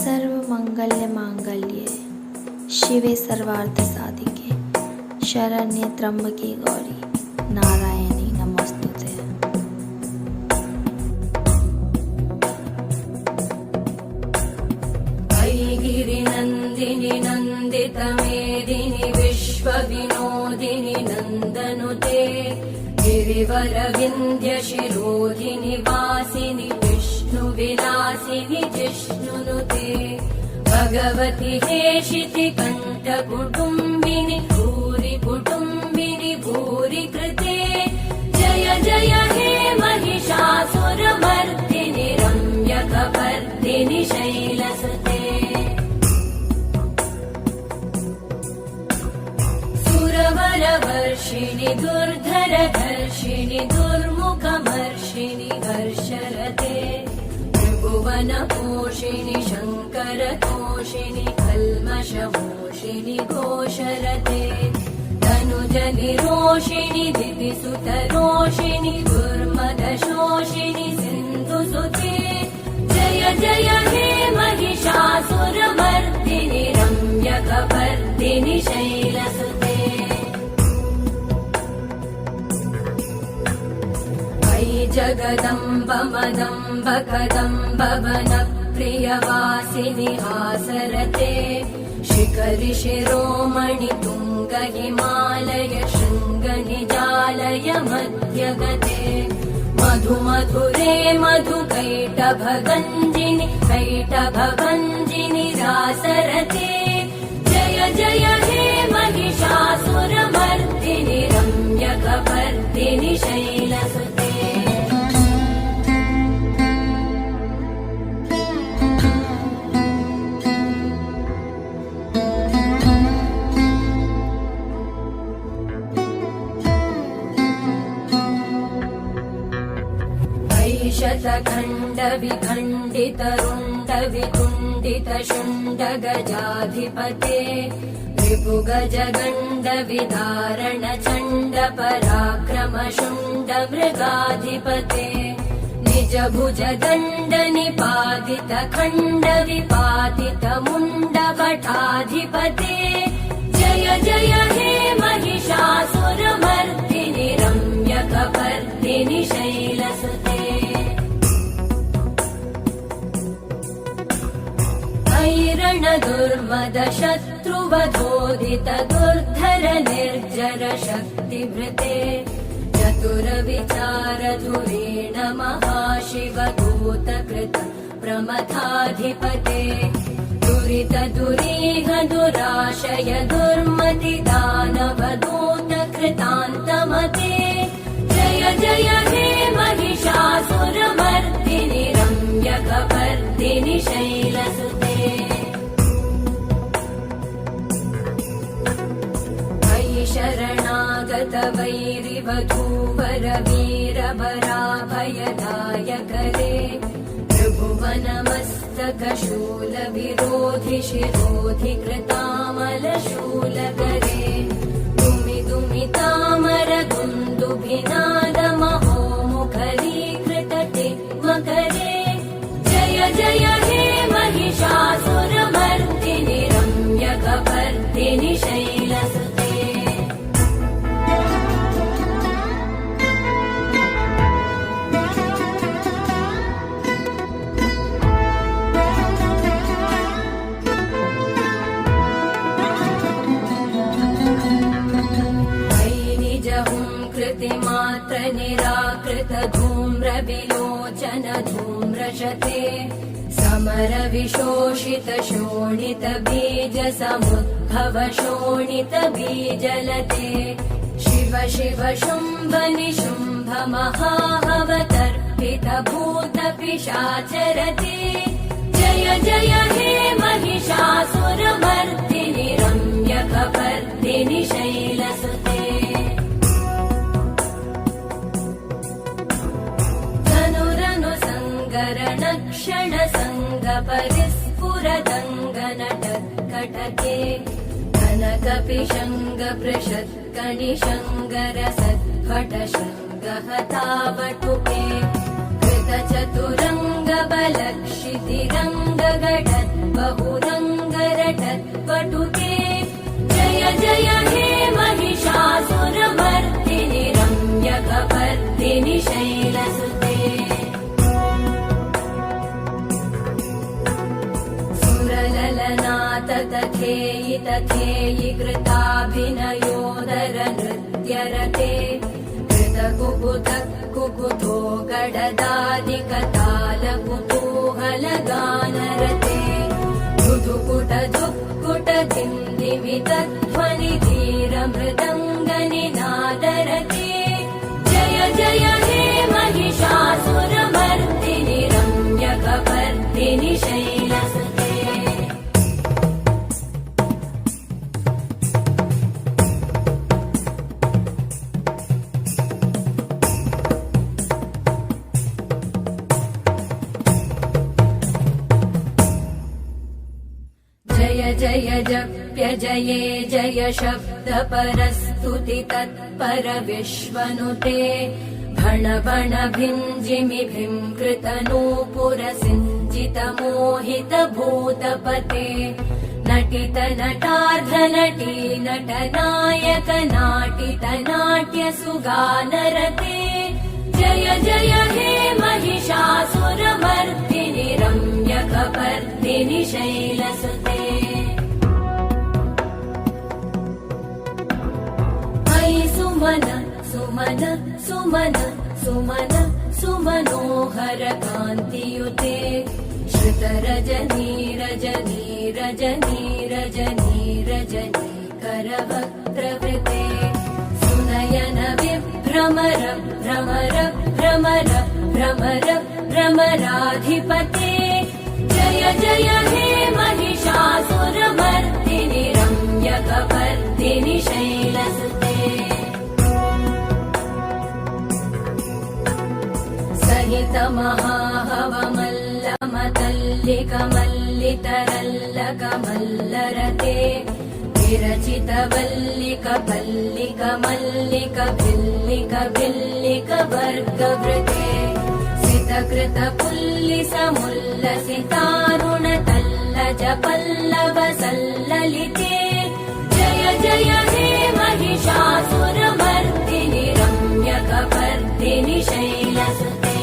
सर्वमङ्गलमाङ्गल्ये शिवे सर्वार्थसाधिके शरण्ये त्र्यम्बके गौरी नारायणी नमोस्तुते। ऐगिरिनन्दिनि नन्दितमेदिनि विश्वविनोदिनि नन्दनुते गिरिवरविन्ध्यशिरोधिनि वासिनि विष्णुविलासिनि जिष्णुनुते भगवति हेशिति कण्ठकुटुम्बिनि भूरि कुटुम्बिनि भूरि कृते जय जय हे महिषासुरमर्दिनि रम्यकपर्दिनि शैलसुते सुरवरवर्षिणि दुर्धरधर्षिणि दुर्मुखमर्षिणि हर्षरते त्रिभुवनपोषिणि शङ्करतोषिणि कल्मषमोषिणि घोषरते तनुजनिरोषिणि दितिसुतरोषिणि दुर्मदशोषिणि सिन्धुसुते जय जय हे महिषासुरमर्दिनि रम्यकपर्दिनि शैलसुते जगदम्ब मदम्ब कदम्ब वनप्रियवासिनि हासरते शिखरि शिरोमणि तुङ्ग हिमालय शृङ्ग निजालय मध्यगते मधुमधुरे मधुकैटभगञ्जिनि कैटभभञ्जिनि रासरते जय जय हे महिषासुरमर्दिनि रम्यकपर्दिनि शैलसुते शतखण्ड विखण्डित रुण्ड वितुण्डित शुण्ड गजाधिपते रिपुगज गण्ड विदारण चण्ड पराक्रम शुण्ड मृगाधिपते निज भुज दण्ड निपातित खण्ड विपातित मुण्ड भटाधिपते जय जय हे महिषासुरमर्दिनि रम्यकपर्दिनि शैलसुते ऐरण दुर्मद शत्रुवधोदित दुर्धर निर्जर शक्तिभृते चतुर विचार धुरेण महाशिव दूत कृत प्रमथाधिपते दुरित दुरीह दुराशय दुर्मति दानव दूत कृतान्तमते जय जय हे महिषासुरमर्दिनि रम्यकपर्दिनि शैलसुते शरणागत वैरिवधूवर वीरभराभयदायकरे त्रिभुवनमस्तक शूल विरोधि शिरोधि कृतामलशूलकरे दुमि दुमि तामर दुन्दुभिनाद महोमुखरीकृत टिग्मकरे जय जय हे महिषासुरमर्दिनि रम्यकपर्दिनि शैलसुते मात्र निराकृत धूम्र विलोचन धूम्रशते समर विशोषित शोणित बीज समुद्भव शोणित बीजलते शिव शिव शुम्भ निशुम्भ महाहवतर्पित भूत पिशाचरते जय जय हे महिषासुरमर्दिनि रम्यकपर्दिनि शैलसुते क्षण संग परिस्फुरदङ्गनटत्कटके कनकपिशङ्ग पृषत्कणिशङ्गर सद्भट शृङ्गहतावटुके कृतचतुरङ्ग रङ्गबलक्षितिरङ्गघटत् बहुरङ्गरटत् पटुते जय जय हे महिषासुरमर्दिनि रम्यकपर्दिनि शैलसुते सुरललनाततथेयि तथेयि कृताभिनयोदर नृत्यरते कुकुथो गडदादिकतालकुतूहलगानरते धुधुकुटधुक्कुटदिन्दिमितध्वनिधीरमृदङ्गनिनादरते जय जय हे महिषासुरमर्दिनि रम्यकपर्दिनि शैलसुते जय जय जप्य जये जय शब्द परस्तुति तत्पर विश्वनुते भण भण भिञ्जिमि कृत नूपुर सिञ्जित मोहित भूतपते नटित नटार्ध नटी नट नायक नाटित नाट्य सुगानरते जय जय हे महिषासुरमर्दिनि रम्यकपर्दिनि शैलसुते अयि सुमन सुमन सुमन सुमन सुमनोहर कान्तियुते श्रुतरजनी रजनी रजनी रजनी रजनी करवक्त्रवृते सुनयन विभ्रमर भ्रमर भ्रमर भ्रमर भ्रमराधिपते जय जय हे महिषासुरमर्दिनि रम्यकपर्दिनि शैलसुते सहित महाहवमल्लमतल्लिकमल्लितरल्लकमल्लरते विरचित वल्लिक पल्लिक मल्लिक भिल्लिक भिल्लिक वर्गवृते सितकृत पुल्लिस मुल्लसितारुण तल्लज पल्लव सल्ललिते जय जय हे महिषासुरमर्दिनि रम्यकपर्दिनि शैलसुते